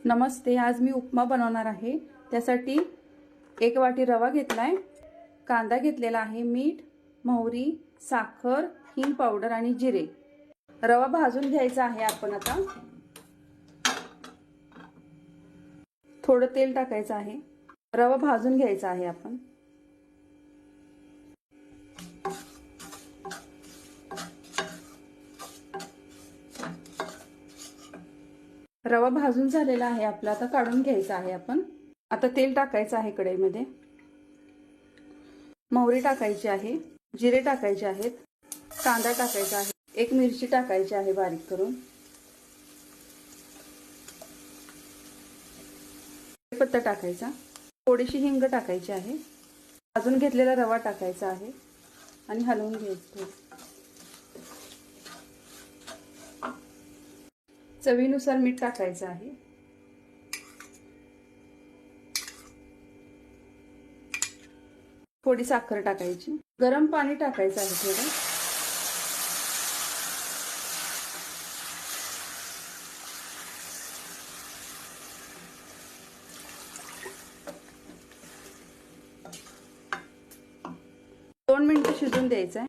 नमस्ते, आज मी उपमा बनवणार आहे। त्यासाठी 1 वाटी रवा घेतलाय, कांदा घेतलेला आहे, मीठ, मोहरी, साखर, हिंग पावडर आणि जिरे। रवा भाजून घ्यायचा आहे आपण आता। थोडं तेल टाकायचं आहे। रवा भाजून घ्यायचा आहे आपण। रवा भाजून झालेला आहे आपला, आता काढून घ्यायचा आहे आपण। आता तेल टाकायचं आहे कढईमध्ये, मोहरी टाकायची आहे, जिरे टाकायचे आहेत, कांदा टाकायचा आहे, 1 मिरची टाकायची आहे बारीक करून, पत्ता टाकायचा, थोडीशी हिंग टाकायची आहे, भाजून घेतलेला रवा टाकायचा आहे आणि हलवून घ्यायचं। चवीनुसार मीठ टाकायचं आहे। थोडी साखर टाकायची, गरम पाणी टाकायचं आहे थोडं। दोन मिनिटं शिजून द्यायचं आहे।